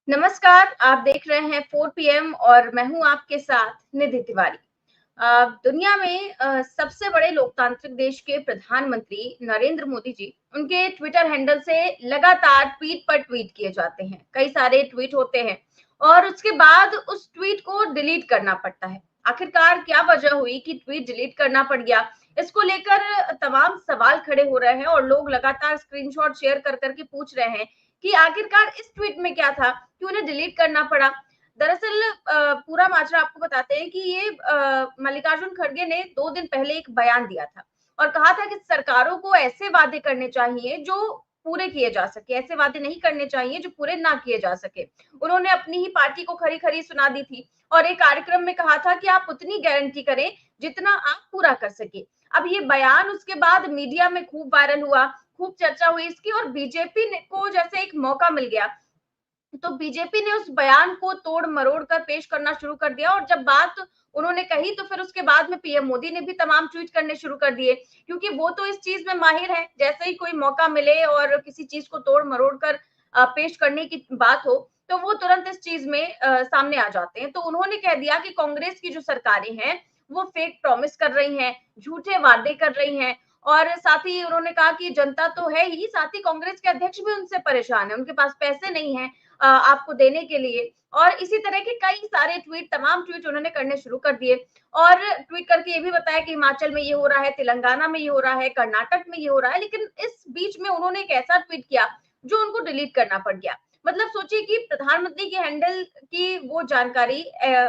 नमस्कार, आप देख रहे हैं 4 पीएम और मैं हूँ आपके साथ निधि तिवारी। दुनिया में सबसे बड़े लोकतांत्रिक देश के प्रधानमंत्री नरेंद्र मोदी जी, उनके ट्विटर हैंडल से लगातार ट्वीट पर ट्वीट किए जाते हैं। कई सारे ट्वीट होते हैं और उसके बाद उस ट्वीट को डिलीट करना पड़ता है। आखिरकार क्या वजह हुई कि ट्वीट डिलीट करना पड़ गया? इसको लेकर तमाम सवाल खड़े हो रहे हैं और लोग लगातार स्क्रीनशॉट शेयर कर करके पूछ रहे हैं कि आखिरकार इस ट्वीट में क्या था कि उन्हें डिलीट करना पड़ा। दरअसल पूरा माजरा आपको बताते हैं कि ये मल्लिकार्जुन खड़गे ने 2 दिन पहले एक बयान दिया था और कहा था कि सरकारों को ऐसे वादे करने चाहिए जो पूरे किए जा सके, ऐसे वादे नहीं करने चाहिए जो पूरे ना किए जा सके। उन्होंने अपनी ही पार्टी को खरी-खरी सुना दी थी और एक कार्यक्रम में कहा था कि आप उतनी गारंटी करें जितना आप पूरा कर सके। अब ये बयान उसके बाद मीडिया में खूब वायरल हुआ, खूब चर्चा हुई इसकी और बीजेपी ने को जैसे एक मौका मिल गया तो बीजेपी ने उस बयान को तोड़ मरोड़ कर पेश करना शुरू कर दिया और जब बात उन्होंने कही तो फिर उसके बाद में पीएम मोदी ने भी तमाम ट्वीट करने शुरू कर दिए क्योंकि वो तो इस चीज में माहिर है। जैसे ही कोई मौका मिले और किसी चीज को तोड़ मरोड़ कर पेश करने की बात हो तो वो तुरंत इस चीज में सामने आ जाते हैं। तो उन्होंने कह दिया कि कांग्रेस की जो सरकारें हैं वो फेक प्रॉमिस कर रही हैं, झूठे वादे कर रही हैं और साथ ही उन्होंने कहा कि जनता तो है ही, साथ ही कांग्रेस के अध्यक्ष भी उनसे परेशान है, उनके पास पैसे नहीं है आपको देने के लिए। और इसी तरह के कई सारे ट्वीट तमाम ट्वीट उन्होंने करने शुरू कर दिए और ट्वीट करके ये भी बताया कि हिमाचल में ये हो रहा है, तेलंगाना में ये हो रहा है, कर्नाटक में ये हो रहा है। लेकिन इस बीच में उन्होंने एक ऐसा ट्वीट किया जो उनको डिलीट करना पड़ गया। मतलब सोचिए कि प्रधानमंत्री के हैंडल की वो जानकारी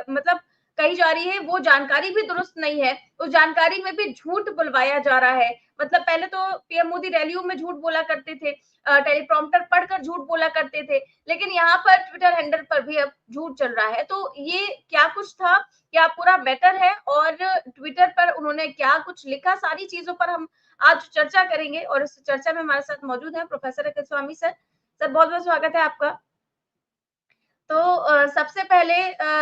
मतलब कही जा रही है, वो जानकारी भी दुरुस्त नहीं है, उस जानकारी में भी झूठ बुलवाया जा रहा है। मतलब पहले तो पीएम मोदी रैलियों में झूठ बोला करते थे, टेलीप्रॉम्प्टर पढ़कर झूठ बोला करते थे, लेकिन यहाँ पर ट्विटर हैंडल पर भी अब झूठ चल रहा है। तो ये क्या कुछ था, क्या पूरा बेटर है और ट्विटर पर उन्होंने क्या कुछ लिखा, सारी चीजों पर हम आज चर्चा करेंगे और इस चर्चा में हमारे साथ मौजूद है प्रोफेसर अखिल स्वामी सर। सर बहुत बहुत स्वागत है आपका। तो सबसे पहले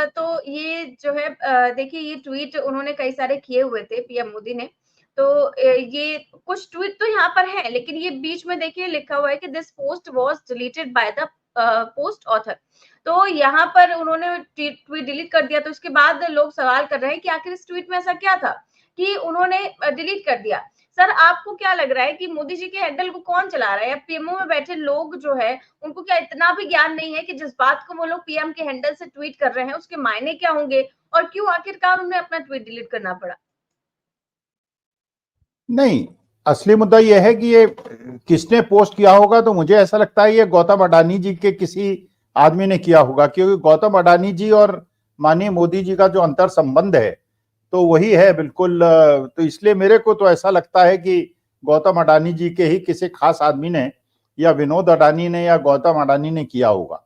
तो ये जो है देखिए ये ट्वीट उन्होंने कई सारे किए हुए थे पीएम मोदी ने। तो ये कुछ ट्वीट तो यहाँ पर हैं, लेकिन ये बीच में देखिए लिखा हुआ है कि this post was deleted by the post author. तो यहाँ पर उन्होंने ट्वीट डिलीट कर दिया, तो उसके बाद लोग सवाल कर रहे हैं कि आखिर इस ट्वीट में ऐसा क्या था कि उन्होंने डिलीट कर दिया। सर आपको क्या लग रहा है कि मोदी जी के हैंडल को कौन चला रहा है? पीएमओ में बैठे लोग जो है उनको क्या इतना भी ज्ञान नहीं है कि जिस बात को वो लोग पीएम के हैंडल से ट्वीट कर रहे हैं उसके मायने क्या होंगे और क्यों आखिरकार उन्हें अपना ट्वीट डिलीट करना पड़ा? नहीं, असली मुद्दा यह है कि ये किसने पोस्ट किया होगा। तो मुझे ऐसा लगता है ये गौतम अडानी जी के किसी आदमी ने किया होगा, क्योंकि गौतम अडानी जी और माननीय मोदी जी का जो अंतर संबंध है तो वही है बिल्कुल। तो इसलिए मेरे को तो ऐसा लगता है कि गौतम अडानी जी के ही किसी खास आदमी ने या विनोद अडानी ने या गौतम अडानी ने किया होगा।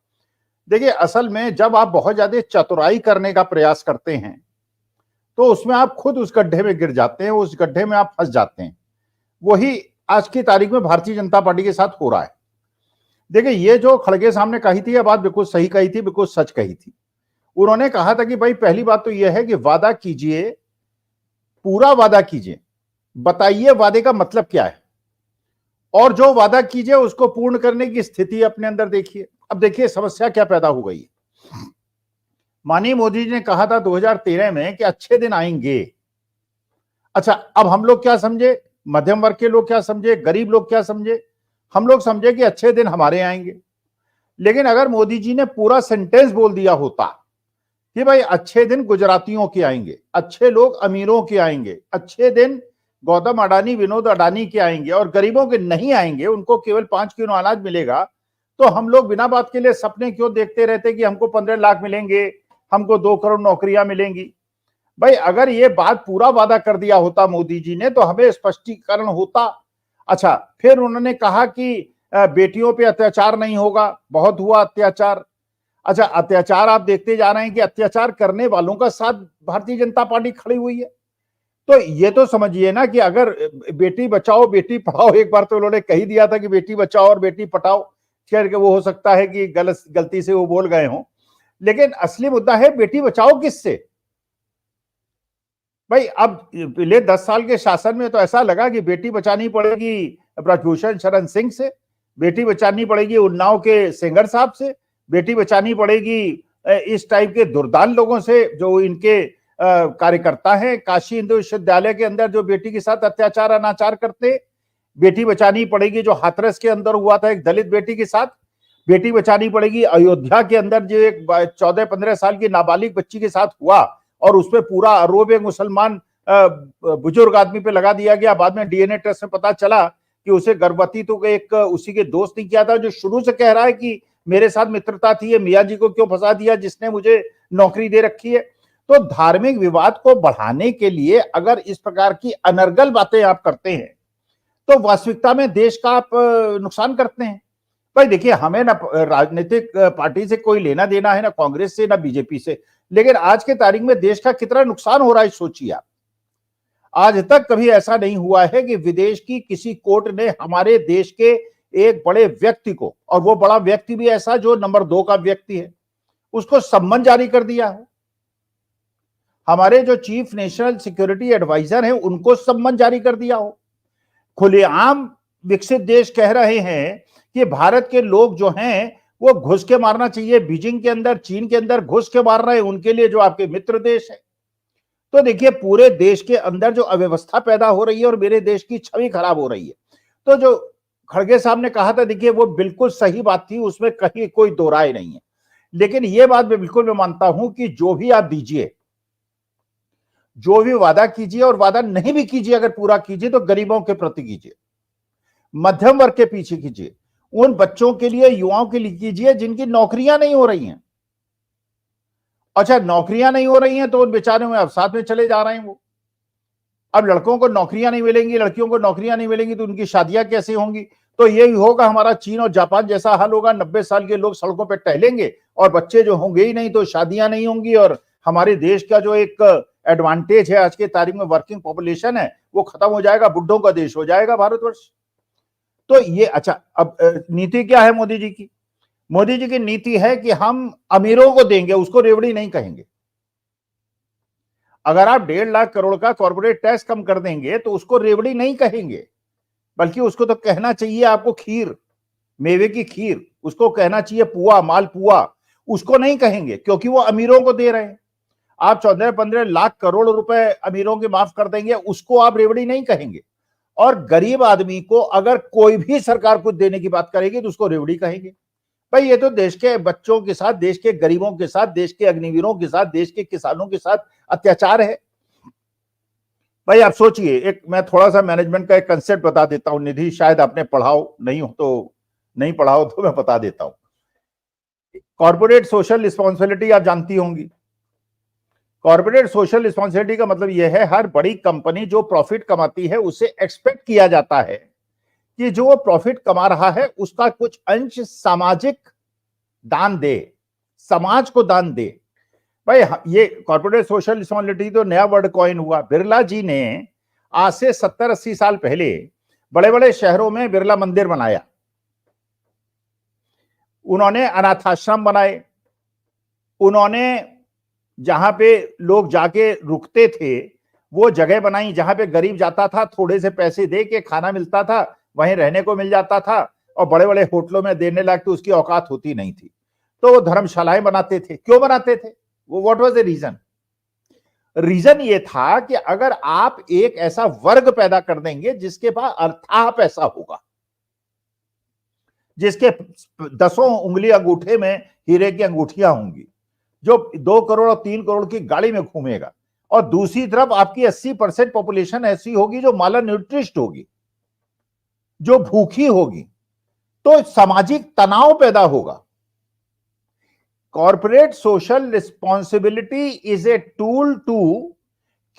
देखिए, असल में जब आप बहुत ज्यादा चतुराई करने का प्रयास करते हैं तो उसमें आप खुद उस गड्ढे में गिर जाते हैं, उस गड्ढे में आप फंस जाते हैं। वही आज की तारीख में भारतीय जनता पार्टी के साथ हो रहा है। देखिए, ये जो खड़गे साहब ने कही थी ये बात बिल्कुल सही कही थी, बिल्कुल सच कही थी। उन्होंने कहा था कि भाई पहली बात तो यह है कि वादा कीजिए, पूरा वादा कीजिए, बताइए वादे का मतलब क्या है, और जो वादा कीजिए उसको पूर्ण करने की स्थिति अपने अंदर देखिए। अब देखिए समस्या क्या पैदा हो गई है। माननीय मोदी जी ने कहा था 2013 में कि अच्छे दिन आएंगे। अच्छा, अब हम लोग क्या समझे, मध्यम वर्ग के लोग क्या समझे, गरीब लोग क्या समझे? हम लोग समझे कि अच्छे दिन हमारे आएंगे। लेकिन अगर मोदी जी ने पूरा सेंटेंस बोल दिया होता कि भाई अच्छे दिन गुजरातियों के आएंगे, अच्छे लोग अमीरों के आएंगे, अच्छे दिन गौतम अडानी विनोद अडानी के आएंगे और गरीबों के नहीं आएंगे, उनको केवल 5 किलो अनाज मिलेगा, तो हम लोग बिना बात के लिए सपने क्यों देखते रहते कि हमको 15 लाख मिलेंगे, हमको 2 करोड़ नौकरियां मिलेंगी। भाई अगर ये बात पूरा वादा कर दिया होता मोदी जी ने तो हमें स्पष्टीकरण होता। अच्छा, फिर उन्होंने कहा कि बेटियों पे अत्याचार नहीं होगा, बहुत हुआ अत्याचार। अच्छा, अत्याचार आप देखते जा रहे हैं कि अत्याचार करने वालों का साथ भारतीय जनता पार्टी खड़ी हुई है। तो ये तो समझिए ना कि अगर बेटी बचाओ बेटी पढ़ाओ, एक बार तो उन्होंने कही दिया था कि बेटी बचाओ और बेटी पढ़ाओ, खैर वो हो सकता है कि गलती से वो बोल गए हों, लेकिन असली मुद्दा है बेटी बचाओ किससे। भाई अब पिछले 10 साल के शासन में तो ऐसा लगा कि बेटी बचानी पड़ेगी ब्रजभूषण शरण सिंह से, बेटी बचानी पड़ेगी उन्नाव के सेंगर साहब से, बेटी बचानी पड़ेगी इस टाइप के दुर्दान लोगों से जो इनके कार्यकर्ता हैं। काशी हिंदू विश्वविद्यालय के अंदर जो बेटी के साथ अत्याचार अनाचार करते, बेटी बचानी पड़ेगी जो हाथरस के अंदर हुआ था एक दलित बेटी के साथ, बेटी बचानी पड़ेगी अयोध्या के अंदर जो एक 14-15 साल की नाबालिग बच्ची के साथ हुआ और उसपे पूरा आरोप एक मुसलमान बुजुर्ग आदमी पे लगा दिया गया। बाद में डीएनए टेस्ट में पता चला कि उसे गर्भवती तो एक उसी के दोस्त ने किया था, जो शुरू से कह रहा है कि मेरे साथ मित्रता थी, ये मियाँ जी को क्यों फंसा दिया जिसने मुझे नौकरी दे रखी है। तो धार्मिक विवाद को बढ़ाने के लिए अगर इस प्रकार की अनर्गल बातें आप करते हैं तो वास्तविकता में देश का आप नुकसान करते हैं। भाई देखिए, हमें ना राजनीतिक पार्टी से कोई लेना देना है, ना कांग्रेस से, ना बीजेपी से, लेकिन आज के तारीख में देश का कितना नुकसान हो रहा है सोचिए आप। आज तक कभी ऐसा नहीं हुआ है कि विदेश की किसी कोर्ट ने हमारे देश के एक बड़े व्यक्ति को, और वो बड़ा व्यक्ति भी ऐसा जो नंबर 2 का व्यक्ति है, उसको सम्मन जारी कर दिया हो। हमारे जो चीफ नेशनल सिक्योरिटी एडवाइजर हैं उनको सम्मन जारी कर दिया हो। खुलेआम विकसित देश कह रहे हैं कि भारत के लोग जो हैं वो घुस के मारना चाहिए, बीजिंग के अंदर, चीन के अंदर घुस के मार रहे हैं उनके लिए जो आपके मित्र देश है। तो देखिए, पूरे देश के अंदर जो अव्यवस्था पैदा हो रही है और मेरे देश की छवि खराब हो रही है। तो जो खड़गे साहब ने कहा था, देखिए वो बिल्कुल सही बात थी, उसमें कहीं कोई दो राय नहीं है। लेकिन ये बात मैं बिल्कुल मानता हूं कि जो भी आप दीजिए, जो भी वादा कीजिए, और वादा नहीं भी कीजिए, अगर पूरा कीजिए तो गरीबों के प्रति कीजिए, मध्यम वर्ग के पीछे कीजिए, उन बच्चों के लिए, युवाओं के लिए कीजिए जिनकी नौकरियां नहीं हो रही हैं। अच्छा, नौकरियां नहीं हो रही हैं तो उन बेचारों में अवसाद में चले जा रहे हैं वो। अब लड़कों को नौकरियां नहीं मिलेंगी, लड़कियों को नौकरियां नहीं मिलेंगी तो उनकी शादियां कैसे होंगी? तो यही होगा हमारा चीन और जापान जैसा हाल होगा। 90 साल के लोग सड़कों पर टहलेंगे और बच्चे जो होंगे ही नहीं, तो शादियां नहीं होंगी, और हमारे देश का जो एक एडवांटेज है आज के तारीख में, वर्किंग पॉपुलेशन है, वो खत्म हो जाएगा, बुड्ढों का देश हो जाएगा भारतवर्ष। तो ये, अच्छा, अब नीति क्या है मोदी जी की? मोदी जी की नीति है कि हम अमीरों को देंगे, उसको रेवड़ी नहीं कहेंगे। अगर आप 1.5 लाख करोड़ का कॉर्पोरेट टैक्स कम कर देंगे तो उसको रेवड़ी नहीं कहेंगे, बल्कि उसको तो कहना चाहिए आपको खीर, मेवे की खीर, उसको कहना चाहिए पुआ, मालपुआ, उसको नहीं कहेंगे, क्योंकि वो अमीरों को दे रहे हैं। आप 14-15 लाख करोड़ रुपए अमीरों के माफ कर देंगे, उसको आप रेवड़ी नहीं कहेंगे। और गरीब आदमी को अगर कोई भी सरकार कुछ देने की बात करेगी तो उसको रेवड़ी कहेंगे। भाई, ये तो देश के बच्चों के साथ, देश के गरीबों के साथ, देश के अग्निवीरों के साथ, देश के किसानों के साथ अत्याचार है। भाई आप सोचिए, एक मैं थोड़ा सा मैनेजमेंट का एक कंसेप्ट बता देता हूं, निधि, शायद आपने पढ़ाओ, नहीं हो तो नहीं पढ़ाओ तो मैं बता देता हूं। कॉर्पोरेट सोशल रिस्पॉन्सिबिलिटी आप जानती होंगी। कॉर्पोरेट सोशल रिस्पॉन्सिबिलिटी का मतलब यह है, हर बड़ी कंपनी जो प्रॉफिट कमाती है उससे एक्सपेक्ट किया जाता है कि जो वो प्रॉफिट कमा रहा है उसका कुछ अंश सामाजिक दान दे, समाज को दान दे। भाई ये कॉर्पोरेट सोशल रिस्पॉन्सिबिलिटी तो नया वर्ड कॉइन हुआ। बिरला जी ने आज से 70-80 साल पहले बड़े बड़े शहरों में बिरला मंदिर बनाया, उन्होंने अनाथाश्रम बनाए, उन्होंने जहां पे लोग जाके रुकते थे वो जगह बनाई, जहां पे गरीब जाता था थोड़े से पैसे दे के खाना मिलता था, वहीं रहने को मिल जाता था, और बड़े बड़े होटलों में देने लायक तो उसकी औकात होती नहीं थी, तो वो धर्मशालाएं बनाते थे। क्यों बनाते थे वो? What was the reason? Reason ये था कि अगर आप एक ऐसा वर्ग पैदा कर देंगे जिसके पास अर्थाह पैसा होगा, जिसके 10 उंगली अंगूठे में हीरे की अंगूठियां होंगी, जो 2 करोड़ और 3 करोड़ की गाड़ी में घूमेगा, और दूसरी तरफ आपकी 80% पॉपुलेशन ऐसी होगी जो माला न्यूट्रिस्ट होगी, जो भूखी होगी, तो सामाजिक तनाव पैदा होगा। Corporate social responsibility is a tool to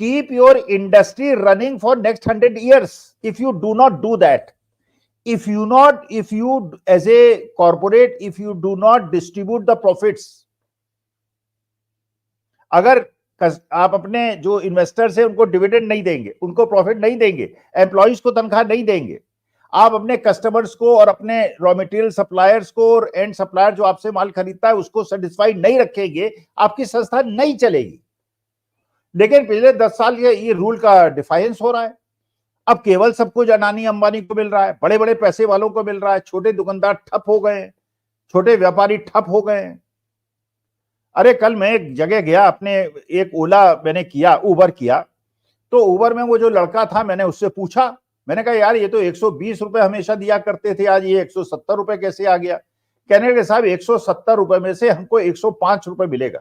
keep your industry running for next 100 years. If you do not do that, if you as a corporate, if you do not distribute the profits, अगर आप अपने जो investors हैं उनको dividend नहीं देंगे, उनको profit नहीं देंगे, एम्प्लॉइज को तनख्वाह नहीं देंगे, आप अपने कस्टमर्स को और अपने रॉ मटेरियल सप्लायर्स को और एंड सप्लायर जो आपसे माल खरीदता है उसको सेटिस्फाइड नहीं रखेंगे, आपकी संस्था नहीं चलेगी। लेकिन पिछले 10 साल ये रूल का डिफाइंस हो रहा है। अब केवल सब कुछ अडानी अंबानी को मिल रहा है, बड़े बड़े पैसे वालों को मिल रहा है, छोटे दुकानदार ठप हो गए हैं। छोटे व्यापारी ठप हो गए हैं। अरे कल मैं एक जगह गया, अपने एक ओला मैंने किया, उबर किया, तो उबर में वो जो लड़का था, मैंने उससे पूछा, मैंने कहा यार ये तो 120 रुपए हमेशा दिया करते थे, आज ये 170 रुपए कैसे आ गया? कहने लगे साहब 170 रुपए में से हमको 105 रुपए मिलेगा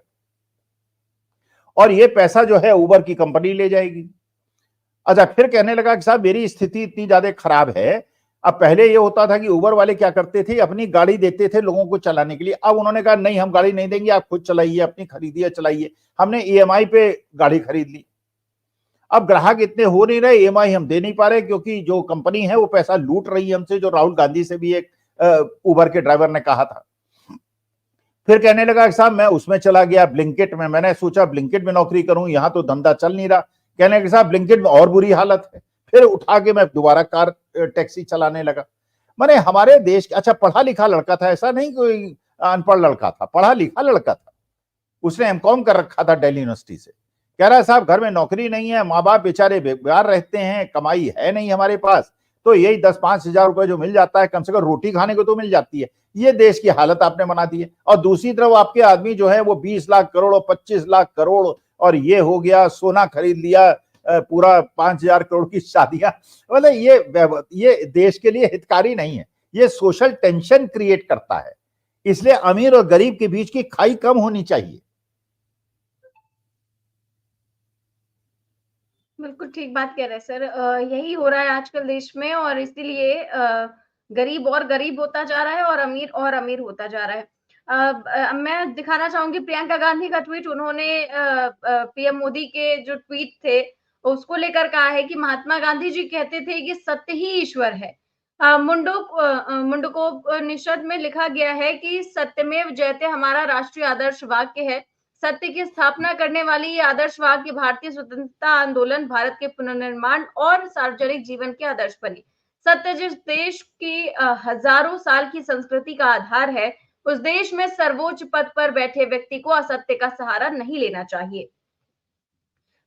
और ये पैसा जो है उबर की कंपनी ले जाएगी। अच्छा, फिर कहने लगा कि साहब मेरी स्थिति इतनी ज्यादा खराब है, अब पहले ये होता था कि उबर वाले क्या करते थे, अपनी गाड़ी देते थे लोगों को चलाने के लिए, अब उन्होंने कहा नहीं हम गाड़ी नहीं देंगे, आप खुद चलाइए, अपनी खरीदिए चलाइए। हमने ईएमआई पे गाड़ी खरीद ली। अब ग्राहक इतने हो नहीं रहे, ईएमआई हम दे नहीं पा रहे, क्योंकि जो कंपनी है वो पैसा लूट रही है हमसे, जो राहुल गांधी से भी एक उबर के ड्राइवर ने कहा था। फिर कहने लगा कि साहब मैं उसमें चला गया ब्लिंकिट में, मैंने सोचा ब्लिंकिट में नौकरी करूं, यहां तो धंधा चल नहीं रहा। कहने लगे साहब ब्लिंकिट में और बुरी हालत है। फिर उठा के मैं दोबारा कार टैक्सी चलाने लगा। माने हमारे देश, अच्छा पढ़ा लिखा लड़का था, ऐसा नहीं कोई अनपढ़ लड़का था, पढ़ा लिखा लड़का था, उसने एमकॉम कर रखा था दिल्ली यूनिवर्सिटी से। कह रहा है साहब घर में नौकरी नहीं है, माँ बाप बेचारे बेकार रहते हैं, कमाई है नहीं हमारे पास, तो यही 10-5 हजार रुपए जो मिल जाता है, कम से कम रोटी खाने को तो मिल जाती है। ये देश की हालत आपने बना दी है। और दूसरी तरफ आपके आदमी जो है वो 20 लाख करोड़ और 25 लाख करोड़, और ये हो गया, सोना खरीद लिया, पूरा 5,000 करोड़ की शादियां। मतलब ये देश के लिए हितकारी नहीं है, ये सोशल टेंशन क्रिएट करता है। इसलिए अमीर और गरीब के बीच की खाई कम होनी चाहिए। बिल्कुल ठीक बात कह रहे हैं सर। यही हो रहा है आजकल देश में, और इसीलिए गरीब और गरीब होता जा रहा है और अमीर होता जा रहा है। मैं दिखाना चाहूंगी प्रियंका गांधी का ट्वीट। उन्होंने पीएम मोदी के जो ट्वीट थे उसको लेकर कहा है कि महात्मा गांधी जी कहते थे कि सत्य ही ईश्वर है। मुंडकोपनिषद में लिखा गया है कि सत्यमेव जयते हमारा राष्ट्रीय आदर्श वाक्य है। सत्य की स्थापना करने वाली ये आदर्श वाक्य भारतीय स्वतंत्रता आंदोलन, भारत के पुनर्निर्माण और सार्वजनिक जीवन के आदर्श बने। सत्य जिस देश की हजारों साल की संस्कृति का आधार है, उस देश में सर्वोच्च पद पर बैठे व्यक्ति को असत्य का सहारा नहीं लेना चाहिए।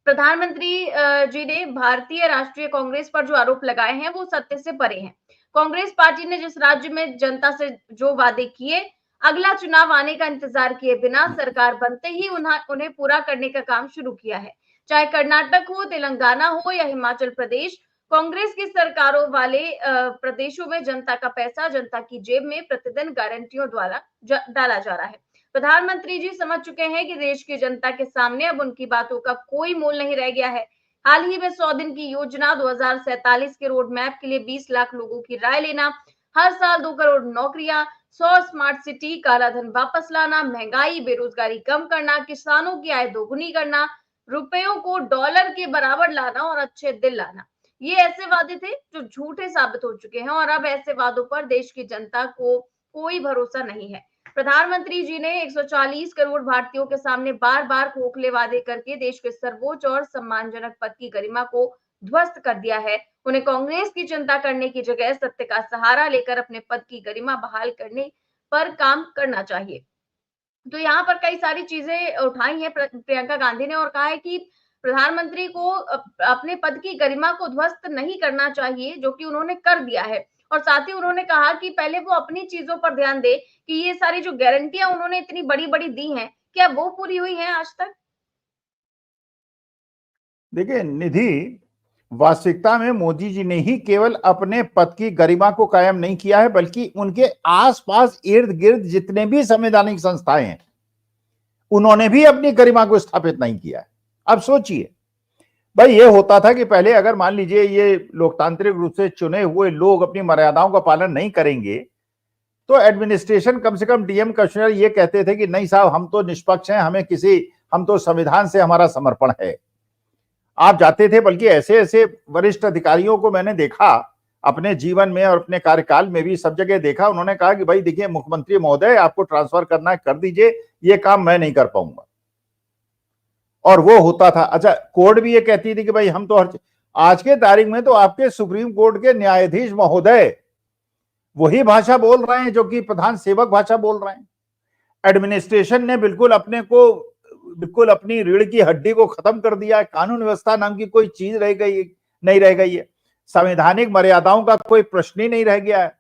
प्रधानमंत्री जी ने भारतीय राष्ट्रीय कांग्रेस पर जो आरोप लगाए हैं वो सत्य से परे हैं। कांग्रेस पार्टी ने जिस राज्य में जनता से जो वादे किए, अगला चुनाव आने का इंतजार किए बिना सरकार बनते ही उन्हें पूरा करने का काम शुरू किया है। चाहे कर्नाटक हो, तेलंगाना हो या हिमाचल प्रदेश, कांग्रेस की सरकारों वाले प्रदेशों में जनता का पैसा जनता की जेब में प्रतिदिन गारंटियों द्वारा डाला जा रहा है। प्रधानमंत्री जी समझ चुके हैं कि देश की जनता के सामने अब उनकी बातों का कोई मोल नहीं रह गया है। हाल ही में 100 दिन की योजना, 2047 के रोड मैप के लिए 20 लाख लोगों की राय लेना, हर साल 2 करोड़ नौकरियां, 100 स्मार्ट सिटी, कालाधन वापस लाना, महंगाई बेरोजगारी कम करना, किसानों की आय दोगुनी करना, रुपयों को डॉलर के बराबर लाना और अच्छे दिन लाना, ये ऐसे वादे थे जो झूठे साबित हो चुके हैं। और अब ऐसे वादों पर देश की जनता को कोई भरोसा नहीं है। प्रधानमंत्री जी ने 140 करोड़ भारतीयों के सामने बार बार खोखले वादे करके देश के सर्वोच्च और सम्मानजनक पद की गरिमा को ध्वस्त कर दिया है। उन्हें कांग्रेस की चिंता करने की जगह सत्य का सहारा लेकर अपने पद की गरिमा बहाल करने पर काम करना चाहिए। तो यहाँ पर कई सारी चीजें उठाई है प्रियंका गांधी ने, और कहा है कि प्रधानमंत्री को अपने पद की गरिमा को ध्वस्त नहीं करना चाहिए, जो कि उन्होंने कर दिया है। और साथ ही उन्होंने कहा कि पहले वो अपनी चीजों पर ध्यान दे कि ये सारी जो गारंटियां उन्होंने इतनी बड़ी बड़ी दी हैं, क्या वो पूरी हुई हैं आज तक? देखिए निधि, वास्तविकता में मोदी जी ने ही केवल अपने पद की गरिमा को कायम नहीं किया है, बल्कि उनके आसपास इर्द गिर्द जितने भी संवैधानिक संस्थाएं हैं उन्होंने भी अपनी गरिमा को स्थापित नहीं किया है। अब सोचिए भाई, ये होता था कि पहले अगर मान लीजिए ये लोकतांत्रिक रूप से चुने हुए लोग अपनी मर्यादाओं का पालन नहीं करेंगे, तो एडमिनिस्ट्रेशन, कम से कम डीएम कमिश्नर ये कहते थे कि नहीं साहब हम तो निष्पक्ष हैं, हम तो संविधान से हमारा समर्पण है, आप जाते थे। बल्कि ऐसे ऐसे वरिष्ठ अधिकारियों को मैंने देखा अपने जीवन में और अपने कार्यकाल में भी, सब जगह देखा, उन्होंने कहा कि भाई देखिए मुख्यमंत्री महोदय आपको ट्रांसफर करना है कर दीजिए, ये काम मैं नहीं कर पाऊंगा, और वो होता था। अच्छा, कोर्ट भी ये कहती थी कि भाई हम तो आज के तारीख में तो आपके सुप्रीम कोर्ट के न्यायाधीश महोदय वही भाषा बोल रहे हैं जो कि प्रधान सेवक भाषा बोल रहे हैं। एडमिनिस्ट्रेशन ने बिल्कुल अपनी रीढ़ की हड्डी को खत्म कर दिया है। कानून व्यवस्था नाम की कोई चीज नहीं रह गई है। संवैधानिक मर्यादाओं का कोई प्रश्न ही नहीं रह गया है।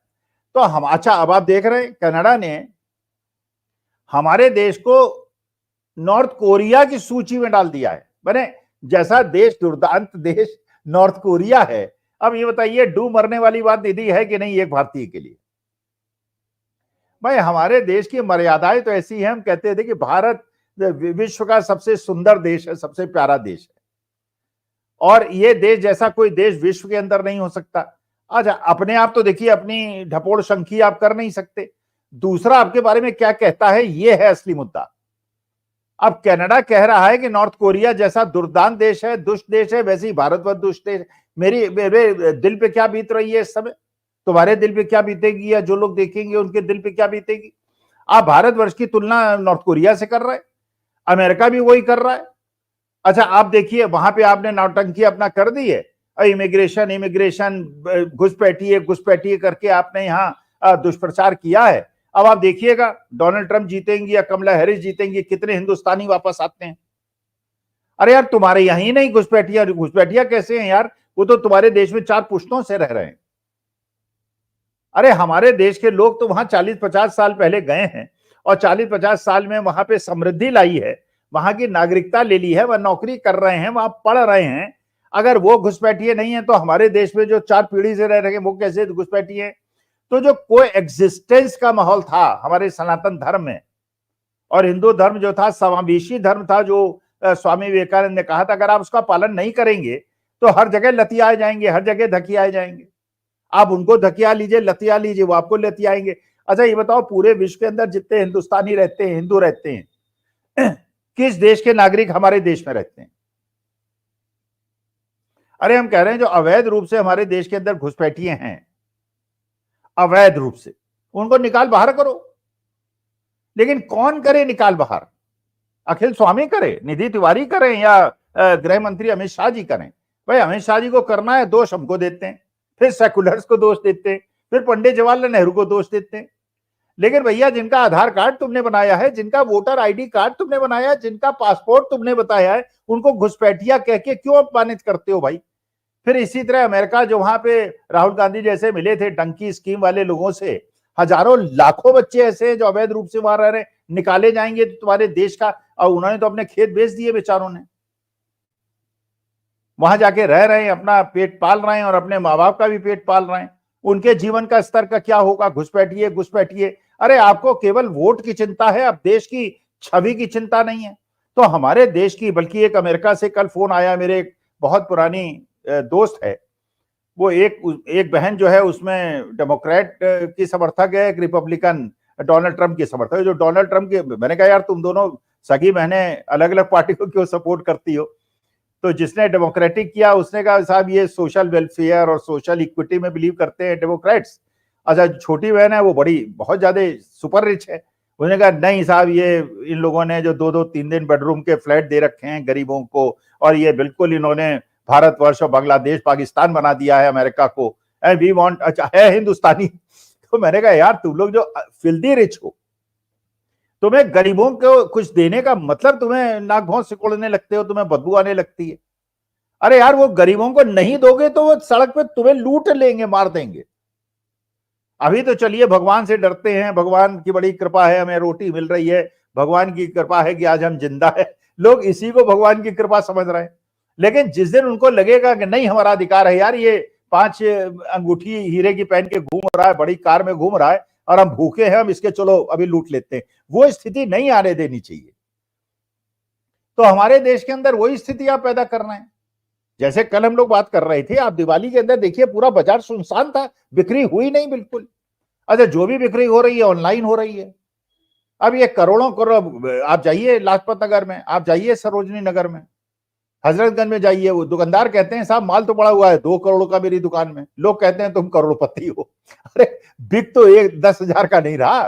तो हम, अच्छा अब आप देख रहे हैं कनाडा ने हमारे देश को नॉर्थ कोरिया की सूची में डाल दिया है। मैंने जैसा देश, दुर्दांत देश नॉर्थ कोरिया है। अब ये बताइए, डूब मरने वाली बात निधि है कि नहीं एक भारतीय के लिए? भाई हमारे देश की मर्यादाएं तो ऐसी हैं, हम कहते थे कि भारत विश्व का सबसे सुंदर देश है, सबसे प्यारा देश है, और ये देश जैसा कोई देश विश्व के अंदर नहीं हो सकता। अच्छा, अपने आप तो देखिए अपनी ढपोड़ शंखी आप कर नहीं सकते, दूसरा आपके बारे में क्या कहता है, ये है असली मुद्दा। अब कनाडा कह रहा है कि नॉर्थ कोरिया जैसा दुर्दांत देश है, दुष्ट देश है, वैसे ही भारत व दुष्ट देश। मेरे दिल पे क्या बीत रही है इस समय, तुम्हारे दिल पे क्या बीतेगी, या जो लोग देखेंगे उनके दिल पे क्या बीतेगी? आप भारतवर्ष की तुलना नॉर्थ कोरिया से कर रहे हैं, अमेरिका भी वही कर रहा है। अच्छा, आप देखिए वहां पे आपने नौटंकी अपना कर दी है, इमिग्रेशन इमिग्रेशन घुसपैठिए करके आपने यहाँ दुष्प्रचार किया है। अब आप देखिएगा डोनाल्ड ट्रंप जीतेंगे या कमला हैरिस जीतेंगी, कितने हिंदुस्तानी वापस आते हैं। अरे यार, तुम्हारे यहां ही नहीं घुसपैठिया कैसे हैं यार, वो तो तुम्हारे देश में 4 पुश्तों से रह रहे हैं। अरे हमारे देश के लोग तो वहां 40-50 साल पहले गए हैं, और 40-50 साल में वहां पे समृद्धि लाई है, वहां की नागरिकता ले ली है, वह नौकरी कर रहे हैं, वहां पढ़ रहे हैं। अगर वो घुसपैठिए नहीं है तो हमारे देश में जो 4 पीढ़ी से रह रहे हैं वो कैसे घुसपैठिए? तो जो कोई एग्जिस्टेंस का माहौल था हमारे सनातन धर्म में, और हिंदू धर्म जो था समावेशी धर्म था, जो स्वामी विवेकानंद ने कहा था, अगर आप उसका पालन नहीं करेंगे तो हर जगह लतियाए जाएंगे, हर जगह धकियाए जाएंगे। आप उनको धकिया लीजिए, लतिया लीजिए, वो आपको लतियाएंगे। अच्छा ये बताओ, पूरे विश्व के अंदर जितने हिंदुस्तानी रहते हैं, हिंदू रहते हैं, किस देश के नागरिक हमारे देश में रहते हैं? अरे हम कह रहे हैं जो अवैध रूप से हमारे देश के अंदर घुसपैठिए हैं, अवैध रूप से, उनको निकाल बाहर करो। लेकिन कौन करे निकाल बाहर? अखिल स्वामी करे, निधि तिवारी करें, या गृह मंत्री अमित शाह जी करें? भाई अमित शाह जी को करना है, दोष हमको देते हैं, फिर सेकुलर्स को दोष देते हैं, फिर पंडित जवाहरलाल नेहरू को दोष देते हैं। लेकिन भैया जिनका आधार कार्ड तुमने बनाया है, जिनका वोटर आईडी कार्ड तुमने बनाया है, जिनका पासपोर्ट तुमने बताया है, उनको घुसपैठिया कह के क्यों अपमानित करते हो भाई? फिर इसी तरह अमेरिका, जो वहां पे राहुल गांधी जैसे मिले थे डंकी स्कीम वाले लोगों से, हजारों लाखों बच्चे ऐसे हैं जो अवैध रूप से वहां रह रहे हैं, निकाले जाएंगे तो तुम्हारे देश का, और उन्होंने तो अपने खेत बेच दिए बेचारों ने, वहां जाके रह रहे हैं, अपना पेट पाल रहे हैं और अपने माँ बाप का भी पेट पाल रहे हैं। उनके जीवन का स्तर का क्या होगा? घुसपैठिए। अरे आपको केवल वोट की चिंता है, अब देश की छवि की चिंता नहीं है। तो हमारे देश की, बल्कि एक अमेरिका से कल फोन आया, मेरे एक बहुत पुरानी दोस्त है, वो एक बहन जो है उसमें डेमोक्रेट की समर्थक है, एक रिपब्लिकन डोनाल्ड ट्रंप की समर्थक है। जो डोनाल्ड ट्रंप के, मैंने कहा यार तुम दोनों सगी बहनें अलग अलग पार्टी को क्यों सपोर्ट करती हो? तो जिसने डेमोक्रेटिक किया उसने कहा साहब ये सोशल वेलफेयर और सोशल इक्विटी में बिलीव करते हैं डेमोक्रेट्स। अच्छा, छोटी बहन है वो बड़ी बहुत ज्यादा सुपर रिच है, उसने कहा नहीं साहब, ये इन लोगों ने जो 2-2-3 बेडरूम के फ्लैट दे रखे हैं गरीबों को, और ये बिल्कुल इन्होंने भारतवर्ष और बांग्लादेश पाकिस्तान बना दिया है अमेरिका को, एंड वी वांट, अच्छा है हिंदुस्तानी। तो मैंने कहा यार तुम लोग जो फिल्दी रिच हो, तुम्हें गरीबों को कुछ देने का मतलब तुम्हें नाक भौं सिकोड़ने लगते हो, तुम्हें बदबू आने लगती है। अरे यार वो गरीबों को नहीं दोगे तो वो सड़क पे तुम्हें लूट लेंगे, मार देंगे। अभी तो चलिए भगवान से डरते हैं, भगवान की बड़ी कृपा है हमें रोटी मिल रही है, भगवान की कृपा है कि आज हम जिंदा है, लोग इसी को भगवान की कृपा समझ रहे हैं। लेकिन जिस दिन उनको लगेगा कि नहीं हमारा अधिकार है, यार ये 5 अंगूठी हीरे की पहन के घूम रहा है, बड़ी कार में घूम रहा है, और हम भूखे हैं, हम इसके चलो अभी लूट लेते हैं, वो स्थिति नहीं आने देनी चाहिए। तो हमारे देश के अंदर वही स्थिति आप पैदा कर रहे हैं। जैसे कल हम लोग बात कर रहे थे, आप दिवाली के अंदर देखिए पूरा बाजार सुनसान था, बिक्री हुई नहीं बिल्कुल। अच्छा, जो भी बिक्री हो रही है ऑनलाइन हो रही है। अब ये करोड़ों करोड़, आप जाइए लाजपत नगर में, आप जाइए सरोजनी नगर में, हजरतगंज में जाइए, वो दुकानदार कहते हैं साहब माल तो पड़ा हुआ है 2 करोड़ का मेरी दुकान में, लोग कहते हैं तुम करोड़पति हो। अरे बिक तो 10,000 का नहीं रहा,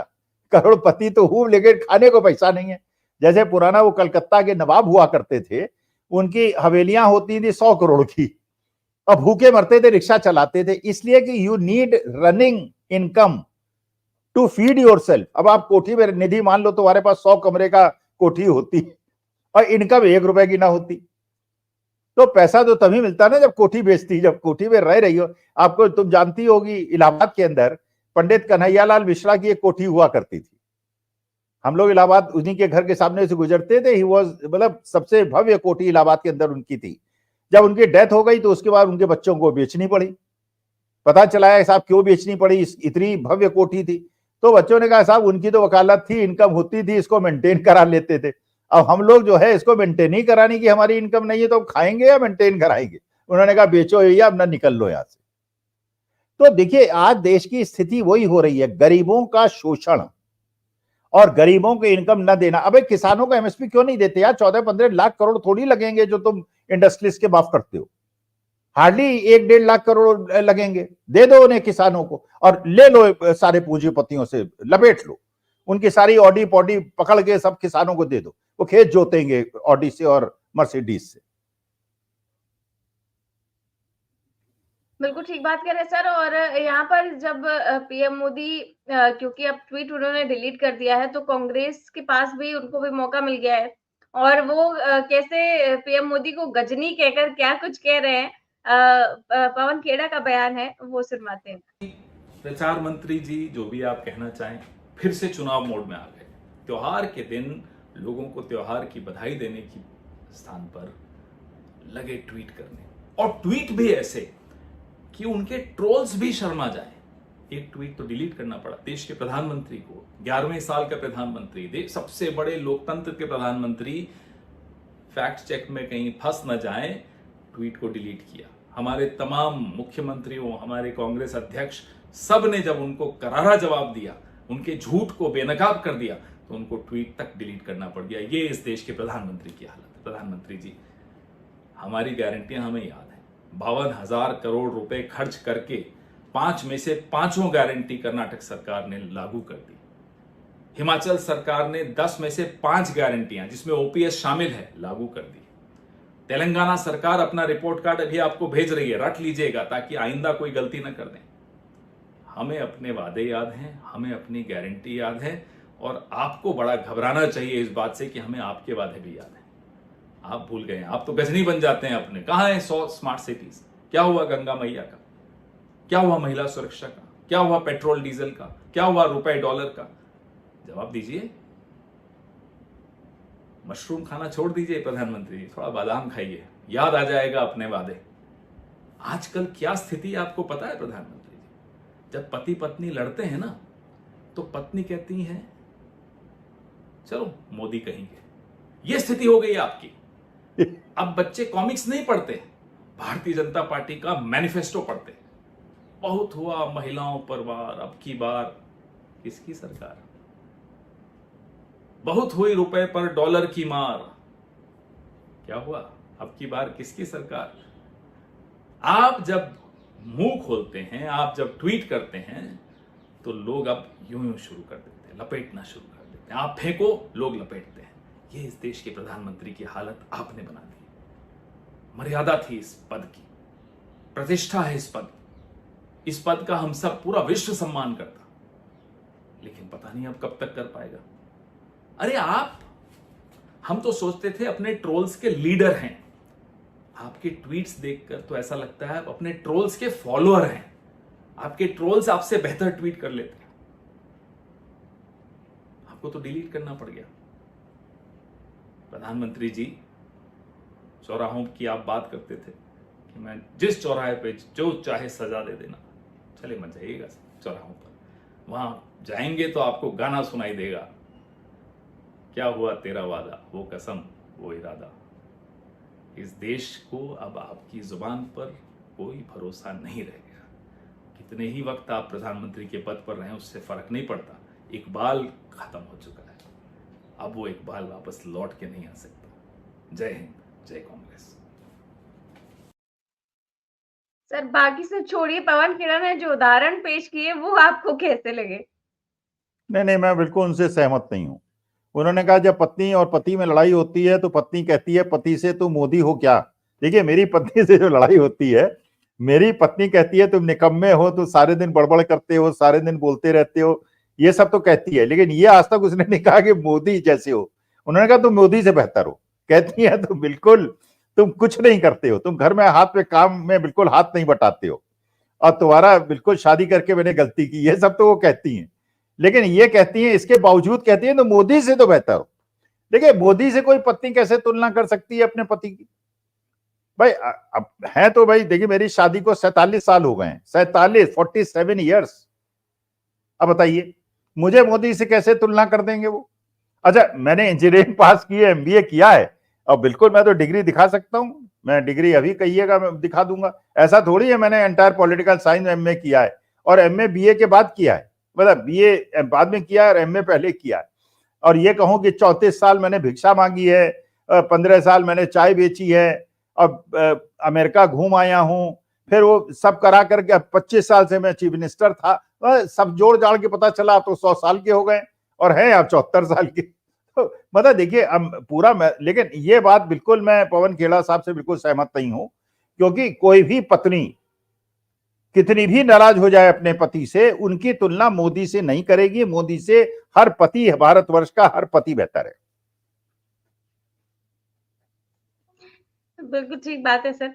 करोड़पति तो हूं लेकिन खाने को पैसा नहीं है। जैसे पुराना वो कलकत्ता के नवाब हुआ करते थे, उनकी हवेलियां होती थी 100 करोड़ की, अब भूखे मरते थे, रिक्शा चलाते थे, इसलिए कि you need running income to feed yourself. अब आप कोठी में निधि मान लो तुम्हारे पास 100 कमरे का कोठी होती और इनकम 1 रुपए की ना होती, तो पैसा तो तभी मिलता ना जब कोठी बेचती, जब कोठी में रह रही हो। आपको, तुम जानती होगी इलाहाबाद के अंदर पंडित कन्हैयालाल मिश्रा की एक कोठी हुआ करती थी, हम लोग इलाहाबाद उन्हीं के घर के सामने से गुजरते थे। ही वॉज मतलब सबसे भव्य कोठी इलाहाबाद के अंदर उनकी थी। जब उनकी डेथ हो गई तो उसके बाद उनके बच्चों को बेचनी पड़ी। पता चला है साहब क्यों बेचनी पड़ी, इतनी भव्य कोठी थी। तो बच्चों ने कहा साहब उनकी तो वकालत थी, इनकम होती थी, इसको मेंटेन करा लेते थे। अब हम लोग जो है इसको मेंटेन ही कराने की हमारी इनकम नहीं है, तो खाएंगे या मेंटेन कराएंगे। उन्होंने कहा बेचो या अपना निकल लो यहां से। तो देखिए आज देश की स्थिति वही हो रही है, गरीबों का शोषण और गरीबों को इनकम न देना। अबे किसानों को एमएसपी क्यों नहीं देते यार? 14-15 लाख करोड़ थोड़ी लगेंगे जो तुम इंडस्ट्रीज के माफ करते हो। हार्डली 1-1.5 लाख करोड़ लगेंगे। दे दो उन्हें, किसानों को, और ले लो सारे पूंजीपतियों से, लपेट लो उनकी सारी ऑडी पॉडी पकड़ के सब किसानों को दे दो, वो खेत जोतेंगे ऑडी से और मर्सिडीज से। बिल्कुल ठीक बात कह रहे हैं सर। और यहाँ पर जब पीएम मोदी, क्योंकि अब ट्वीट उन्होंने डिलीट कर दिया है, तो कांग्रेस के पास भी उनको भी मौका मिल गया है। और वो कैसे पीएम मोदी को गजनी कहकर क्या कुछ कह रहे हैं, पवन खेड़ा का बयान है, वो सुनवाते हैं। प्रचार मंत्री जी, जो भी आप कहना चाहें, फिर से चुनाव मोड में आ गए। त्योहार के दिन लोगों को त्योहार की बधाई देने की स्थान पर लगे ट्वीट करने, और ट्वीट भी ऐसे कि उनके ट्रोल्स भी शर्मा जाए। एक ट्वीट तो डिलीट करना पड़ा। देश के प्रधानमंत्री को, 11वें साल का प्रधानमंत्री, देश सबसे बड़े लोकतंत्र के प्रधानमंत्री फैक्ट चेक में कहीं फंस न जाए, ट्वीट को डिलीट किया। हमारे तमाम मुख्यमंत्रियों, हमारे कांग्रेस अध्यक्ष, सब ने जब उनको करारा जवाब दिया, उनके झूठ को बेनकाब कर दिया, तो उनको ट्वीट तक डिलीट करना पड़ गया। ये इस देश के प्रधानमंत्री की हालत है। प्रधानमंत्री जी, हमारी गारंटियां हमें याद है। 52,000 करोड़ रुपए खर्च करके 5 में से 5 गारंटी कर्नाटक सरकार ने लागू कर दी। हिमाचल सरकार ने 10 में से 5 गारंटियां, जिसमें ओपीएस शामिल है, लागू कर दी। तेलंगाना सरकार अपना रिपोर्ट कार्ड अभी आपको भेज रही है, रट लीजिएगा ताकि आइंदा कोई गलती न कर दें। हमें अपने वादे याद हैं, हमें अपनी गारंटी याद है, और आपको बड़ा घबराना चाहिए इस बात से कि हमें आपके वादे भी याद हैं। आप भूल गए, आप तो गजनी बन जाते हैं अपने। कहां है 100 स्मार्ट सिटीज? क्या हुआ गंगा मैया का? क्या हुआ महिला सुरक्षा का? क्या हुआ पेट्रोल डीजल का? क्या हुआ रुपए डॉलर का? जवाब दीजिए। मशरूम खाना छोड़ दीजिए प्रधानमंत्री जी, थोड़ा बादाम खाइए, याद आ जाएगा अपने वादे। आजकल क्या स्थिति है आपको पता है प्रधानमंत्री जी? जब पति पत्नी लड़ते हैं ना, तो पत्नी कहती है चलो मोदी कहेंगे। यह स्थिति हो गई आपकी। अब बच्चे कॉमिक्स नहीं पढ़ते, भारतीय जनता पार्टी का मैनिफेस्टो पढ़ते। बहुत हुआ महिलाओं पर वार, अब की बार किसकी सरकार? बहुत हुई रुपए पर डॉलर की मार, क्या हुआ? अब की बार किसकी सरकार? आप जब मुंह खोलते हैं, आप जब ट्वीट करते हैं, तो लोग अब यूं यूं शुरू कर देते हैं, लपेटना शुरू कर देते हैं। आप फेंको, लोग लपेटते हैं। ये इस देश के प्रधानमंत्री की हालत आपने बना दी। मर्यादा थी इस पद की, प्रतिष्ठा है इस पद, इस पद का हम सब पूरा विश्व सम्मान करता, लेकिन पता नहीं अब कब तक कर पाएगा। अरे हम तो सोचते थे अपने ट्रोल्स के लीडर हैं। आपके ट्वीट्स देखकर तो ऐसा लगता है आप अपने ट्रोल्स के फॉलोअर हैं। आपके ट्रोल्स आपसे बेहतर ट्वीट कर लेते हैं। आपको तो डिलीट करना पड़ गया। प्रधानमंत्री जी, चौराहों की आप बात करते थे कि मैं जिस चौराहे पे जो चाहे सजा दे देना। चले मत जाइएगा चौराहों पर, वहां जाएंगे तो आपको गाना सुनाई देगा, क्या हुआ तेरा वादा, वो कसम वो इरादा। इस देश को अब आपकी जुबान पर कोई भरोसा नहीं रह गया। कितने ही वक्त आप प्रधानमंत्री के पद पर रहें, उससे फर्क नहीं पड़ता। इकबाल खत्म हो चुका है, अब वो इकबाल वापस लौट के नहीं आ सकता। जय हिंद, जय कांग्रेस। सर बाकी से छोड़िए, पवन खेड़ा ने जो उदाहरण पेश किए वो आपको कैसे लगे? नहीं, मैं बिल्कुल उनसे सहमत नहीं हूं। उन्होंने कहा जब पत्नी और पति में लड़ाई होती है तो पत्नी कहती है पति से तुम मोदी हो क्या। देखिए मेरी पत्नी से जो लड़ाई होती है, मेरी पत्नी कहती है तुम निकम्मे हो, तो सारे दिन बड़बड़ करते हो, सारे दिन बोलते रहते हो, ये सब तो कहती है। लेकिन ये आज तक उसने नहीं कहा कि मोदी जैसे हो। उन्होंने कहा तुम मोदी से बेहतर हो। कहती है तो बिल्कुल तुम कुछ नहीं करते हो, तुम घर में हाथ पे काम में बिल्कुल हाथ नहीं बटाते हो, और तुम्हारा बिल्कुल शादी करके मैंने गलती की, ये सब तो वो कहती हैं। लेकिन ये कहती है, इसके बावजूद कहती है तो मोदी से तो बेहतर हो। देखिए, मोदी से कोई पत्नी कैसे तुलना कर सकती है अपने पति की? भाई अब है तो भाई, देखिए मेरी शादी को 47 साल हो गए हैं, 47 ईयर्स। अब बताइए मुझे मोदी से कैसे तुलना कर देंगे वो? अच्छा, मैंने इंजीनियरिंग पास की है, एमबीए किया है, और बिल्कुल मैं तो डिग्री दिखा सकता हूं। मैं डिग्री अभी कहिएगा मैं दिखा दूंगा। ऐसा थोड़ी है मैंने एंटायर पॉलिटिकल साइंस एमए किया है, और एमए बीए के बाद किया है, मतलब बीए बाद में किया है और एमए पहले किया है। और ये कहूं कि 34 साल मैंने भिक्षा मांगी है, 15 साल मैंने चाय बेची है, और अमेरिका घूम आया हूं, फिर वो सब करा करके 25 साल से मैं चीफ मिनिस्टर था। सब जोड़ जाड़ के पता चला तो 100 साल के हो गए, और हैं आप 74 साल के। तो मतलब देखिए पूरा लेकिन ये बात बिल्कुल मैं पवन खेड़ा साहब से बिल्कुल सहमत नहीं हूं, क्योंकि कोई भी पत्नी कितनी भी नाराज हो जाए अपने पति से, उनकी तुलना मोदी से नहीं करेगी। मोदी से हर पति, भारतवर्ष का हर पति बेहतर है। बिल्कुल ठीक बात है सर।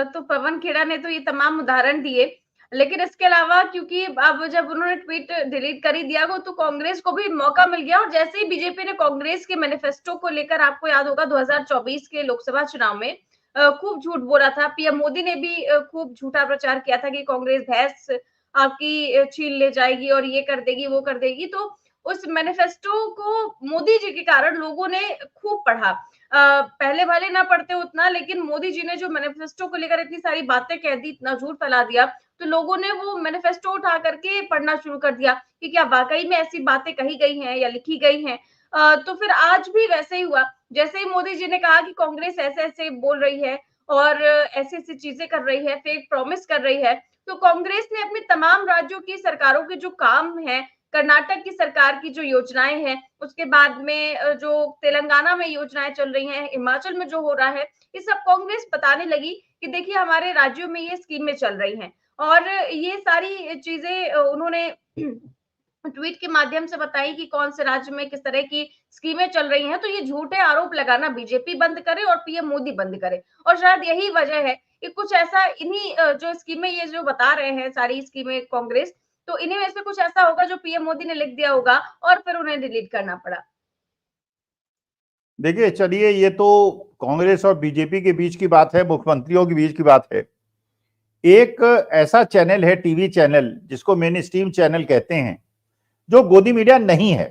तो पवन खेड़ा ने तो ये तमाम उदाहरण दिए, लेकिन इसके अलावा क्योंकि अब जब उन्होंने ट्वीट डिलीट कर ही दिया वो, तो कांग्रेस को भी मौका मिल गया। और जैसे ही बीजेपी ने कांग्रेस के मैनिफेस्टो को लेकर, आपको याद होगा 2024 के लोकसभा चुनाव में खूब झूठ बोला था, पीएम मोदी ने भी खूब झूठा प्रचार किया था कि कांग्रेस भैंस आपकी छीन ले जाएगी और ये कर देगी वो कर देगी। तो उस मैनिफेस्टो को मोदी जी के कारण लोगों ने खूब पढ़ा। पहले भले ना पढ़ते उतना, लेकिन मोदी जी ने जो मैनिफेस्टो को लेकर इतनी सारी बातें कह दी, इतना झूठ फैला दिया, तो लोगों ने वो मैनिफेस्टो उठा करके पढ़ना शुरू कर दिया कि क्या वाकई में ऐसी बातें कही गई हैं या लिखी गई हैं। तो फिर आज भी वैसे ही हुआ, जैसे ही मोदी जी ने कहा कि कांग्रेस ऐसे ऐसे बोल रही है और ऐसी ऐसी चीजें कर रही है, फेक प्रॉमिस कर रही है, तो कांग्रेस ने अपने तमाम राज्यों की सरकारों के जो काम है, कर्नाटक की सरकार की जो योजनाएं हैं, उसके बाद में जो तेलंगाना में योजनाएं चल रही हैं, हिमाचल में जो हो रहा है, ये सब कांग्रेस बताने लगी कि देखिए हमारे राज्यों में ये स्कीमें चल रही हैं। और ये सारी चीजें उन्होंने ट्वीट के माध्यम से बताई कि कौन से राज्य में किस तरह की स्कीमें चल रही हैं। तो ये झूठे आरोप लगाना बीजेपी बंद करे और पीएम मोदी बंद करे। और शायद यही वजह है कि कुछ ऐसा इन्हीं जो स्कीमें ये जो बता रहे हैं सारी स्कीमें कांग्रेस, तो इन्हीं में से कुछ ऐसा होगा जो पीएम मोदी ने लिख दिया होगा और फिर उन्हें डिलीट करना पड़ा। देखिए चलिए, ये तो कांग्रेस और बीजेपी के बीच की बात है, मुख्यमंत्रियों के बीच की बात है। एक ऐसा चैनल है, टीवी चैनल, जिसको मेन स्ट्रीम चैनल कहते हैं, जो गोदी मीडिया नहीं है।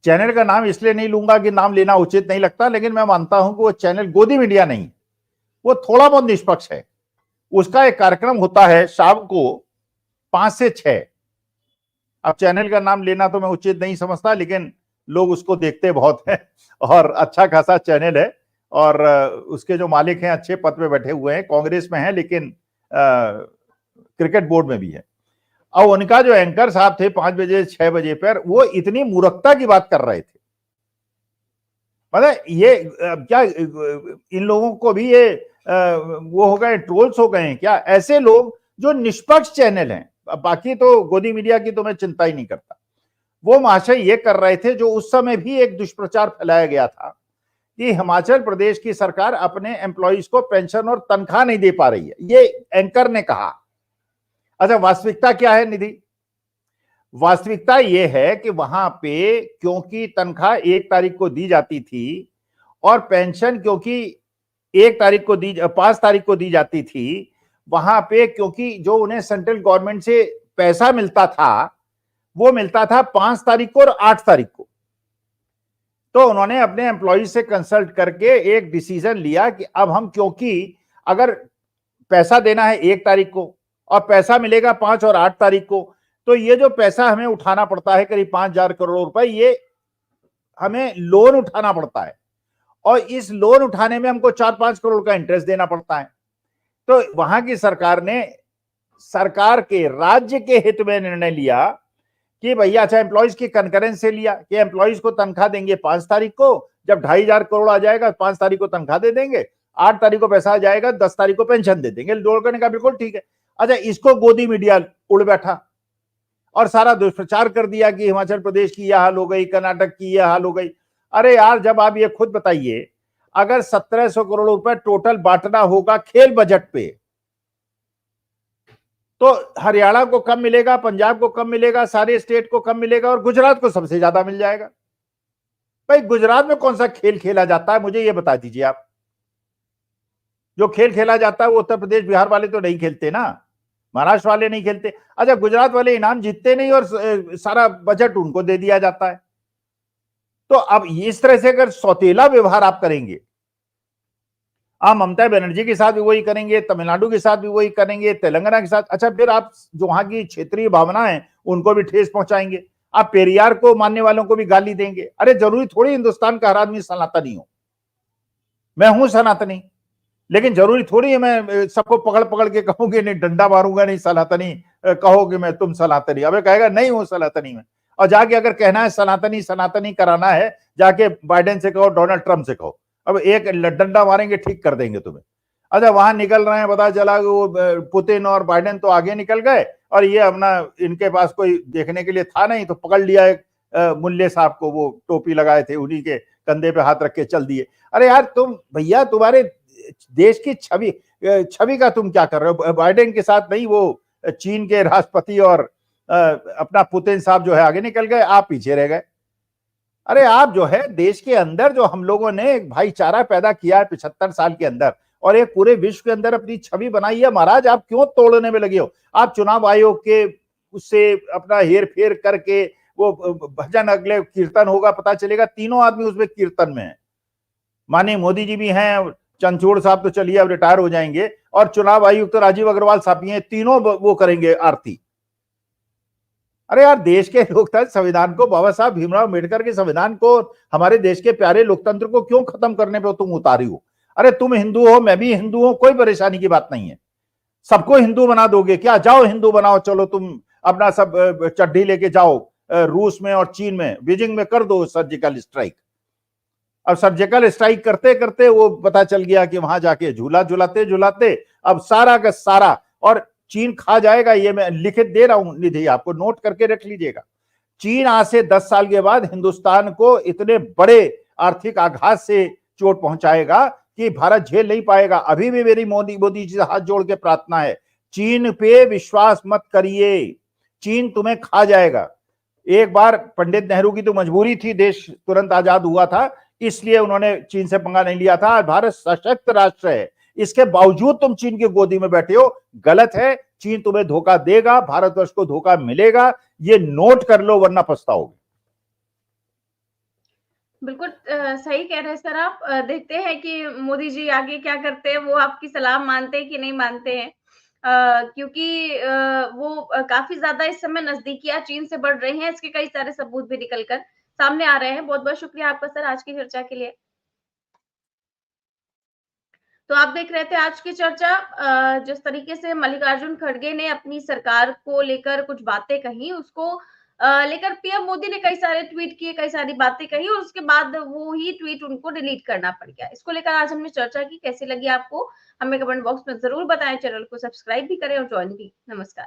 चैनल का नाम इसलिए नहीं लूंगा कि नाम लेना उचित नहीं लगता, लेकिन मैं मानता हूं कि वो चैनल गोदी मीडिया नहीं, वो थोड़ा बहुत निष्पक्ष है। उसका एक कार्यक्रम होता है शाम को 5 से 6। अब चैनल का नाम लेना तो मैं उचित नहीं समझता, लेकिन लोग उसको देखते बहुत हैं, और अच्छा खासा चैनल है। और उसके जो मालिक हैं अच्छे पद पे बैठे हुए हैं, कांग्रेस में हैं, लेकिन क्रिकेट बोर्ड में भी है। और उनका जो एंकर साहब थे 5 बजे 6 बजे पर, वो इतनी मूर्खता की बात कर रहे थे, मतलब ये क्या इन लोगों को भी ये वो हो गए, ट्रोल्स हो गए हैं क्या? ऐसे लोग जो निष्पक्ष चैनल हैं, बाकी तो गोदी मीडिया की तो मैं चिंता ही नहीं करता। वो महाशय ये कर रहे थे, जो उस समय भी एक दुष्प्रचार फैलाया गया था कि हिमाचल प्रदेश की सरकार अपने एम्प्लॉइज को पेंशन और तनख्वाह नहीं दे पा रही है, ये एंकर ने कहा। अच्छा, वास्तविकता क्या है निधि? वास्तविकता यह है कि वहां पे क्योंकि तनख्वाह 1 तारीख को दी जाती थी, और पेंशन क्योंकि 5 तारीख को दी जाती थी, वहां पे क्योंकि जो उन्हें सेंट्रल गवर्नमेंट से पैसा मिलता था, वो मिलता था 5 तारीख को और 8 तारीख को। तो उन्होंने अपने एम्प्लॉइज से कंसल्ट करके एक डिसीजन लिया कि अब हम, क्योंकि अगर पैसा देना है 1 तारीख को और पैसा मिलेगा 5 और 8 तारीख को, तो ये जो पैसा हमें उठाना पड़ता है करीब 5,000 करोड़ रुपए, ये हमें लोन उठाना पड़ता है, और इस लोन उठाने में हमको 4-5 करोड़ का इंटरेस्ट देना पड़ता है। तो वहां की सरकार ने, सरकार के राज्य के हित में निर्णय लिया कि भैया, अच्छा एम्प्लॉइज की कंकरेंस से लिया कि एम्प्लॉइज को तनख्वाह देंगे 5 तारीख को, जब 2,500 करोड़ आ जाएगा 5 तारीख को तनख्वाह दे देंगे, 8 तारीख को पैसा आ जाएगा, 10 तारीख को पेंशन दे देंगे। लोगों ने कहा बिल्कुल ठीक है। अच्छा, इसको गोदी मीडिया उड़ बैठा और सारा दुष्प्रचार कर दिया कि हिमाचल प्रदेश की यह हाल हो गई, कर्नाटक की यह हाल हो गई। अरे यार, जब आप ये खुद बताइए, अगर 1,700 करोड़ रुपए टोटल बांटना होगा खेल बजट पे, तो हरियाणा को कम मिलेगा, पंजाब को कम मिलेगा, सारे स्टेट को कम मिलेगा और गुजरात को सबसे ज्यादा मिल जाएगा। भाई गुजरात में कौन सा खेल खेला जाता है, मुझे ये बता दीजिए आप। जो खेल खेला जाता है वो उत्तर प्रदेश बिहार वाले तो नहीं खेलते ना, महाराष्ट्र वाले नहीं खेलते। अच्छा, गुजरात वाले इनाम जीतते नहीं और सारा बजट उनको दे दिया जाता है। तो अब इस तरह से अगर सौतेला व्यवहार आप करेंगे, आप ममता बनर्जी के साथ भी वही करेंगे, तमिलनाडु के साथ भी वही करेंगे, तेलंगाना के साथ, अच्छा फिर आप जो वहां की क्षेत्रीय भावना है उनको भी ठेस पहुंचाएंगे। आप पेरियार को मानने वालों को भी गाली देंगे। अरे जरूरी थोड़ी हिंदुस्तान का हर आदमी सनातनी हो, मैं हूं सनातनी, लेकिन जरूरी थोड़ी है मैं सबको पकड़ पकड़ के कहूंगी नहीं डंडा मारूंगा नहीं सनातनी, कहोगे मैं तुम सनातनी, अबे कहेगा नहीं हूं सनातनी में। और जाके अगर कहना है सनातनी सनातनी कराना है, जाके बाइडेन से कहो, डोनाल्ड ट्रंप से कहो, अब एक डंडा मारेंगे ठीक कर देंगे तुम्हें। अच्छा वहां निकल रहे हैं, पता चला वो पुतिन और बाइडेन तो आगे निकल गए और ये अपना इनके पास कोई देखने के लिए था नहीं, तो पकड़ लिया एक मुल्ले साहब को, वो टोपी लगाए थे, उन्हीं के कंधे पे हाथ रख के चल दिए। अरे यार तुम भैया, तुम्हारे देश की छवि का तुम क्या कर रहे हो? बाइडेन के साथ नहीं, वो चीन के राष्ट्रपति और अपना पुतिन साहब जो है आगे निकल गए, आप पीछे रह गए। अरे आप जो है देश के अंदर जो हम लोगों ने एक भाईचारा पैदा किया है 75 साल के अंदर, और एक पूरे विश्व के अंदर अपनी छवि बनाई है, महाराज आप क्यों तोड़ने में लगे हो? आप चुनाव आयोग के उससे अपना हेर फेर करके, वो भजन अगले कीर्तन होगा, पता चलेगा तीनों आदमी उसमें कीर्तन में है। माननीय मोदी जी भी हैं, चंद्रचूड़ साहब तो चलिए अब रिटायर हो जाएंगे, और चुनाव आयुक्त तो राजीव अग्रवाल साहब भी हैं, तीनों वो करेंगे आरती। अरे यार देश के लोकतंत्र संविधान को, बाबा साहब भीमराव अम्बेडकर के संविधान को, हमारे देश के प्यारे लोकतंत्र को क्यों खत्म करने पे तुम उतारी हो? अरे तुम हिंदू हो, मैं भी हिंदू हूं, कोई परेशानी की बात नहीं है। सबको हिंदू बना दोगे क्या? जाओ हिंदू बनाओ, चलो तुम अपना सब चड्ढी लेके जाओ रूस में और चीन में, बीजिंग में कर दो सर्जिकल स्ट्राइक। अब सर्जिकल स्ट्राइक करते करते वो पता चल गया कि वहां जाके झूला झुलाते झुलाते अब सारा का सारा, और चीन खा जाएगा, ये मैं लिखित दे रहा हूं निधि, आपको नोट करके रख लीजिएगा। चीन आज से 10 साल के बाद हिंदुस्तान को इतने बड़े आर्थिक आघात से चोट पहुंचाएगा कि भारत झेल नहीं पाएगा। अभी भी मेरी मोदी जी से हाथ जोड़ के प्रार्थना है, चीन पे विश्वास मत करिए, चीन तुम्हें खा जाएगा। एक बार पंडित नेहरू की तो मजबूरी थी, देश तुरंत आजाद हुआ था, इसलिए उन्होंने चीन से पंगा नहीं लिया था। भारत सशक्त राष्ट्र है, इसके बावजूद तुम चीन की गोदी में बैठे हो, गलत है। चीन तुम्हें धोखा देगा, भारतवर्ष को धोखा मिलेगा, ये नोट कर लो वरना पछताओगे। बिल्कुल सही कह रहे हैं सर आप। देखते हैं कि मोदी जी आगे क्या करते हैं, वो आपकी सलाह मानते हैं कि नहीं मानते हैं। क्योंकि वो काफी ज्यादा इस समय नजदीकियां चीन से बढ़ रही हैं, इसके कई सारे सबूत भी निकल कर सामने आ रहे हैं। बहुत बहुत शुक्रिया आपका सर आज की चर्चा के लिए। तो आप देख रहे थे आज की चर्चा। जिस तरीके से मल्लिकार्जुन खड़गे ने अपनी सरकार को लेकर कुछ बातें कही, उसको लेकर पीएम मोदी ने कई सारे ट्वीट किए, कई सारी बातें कही, और उसके बाद वो ही ट्वीट उनको डिलीट करना पड़ गया। इसको लेकर आज हमने चर्चा की, कैसी लगी आपको हमें कमेंट बॉक्स में जरूर बताएं। चैनल को सब्सक्राइब भी करें और ज्वाइन भी। नमस्कार।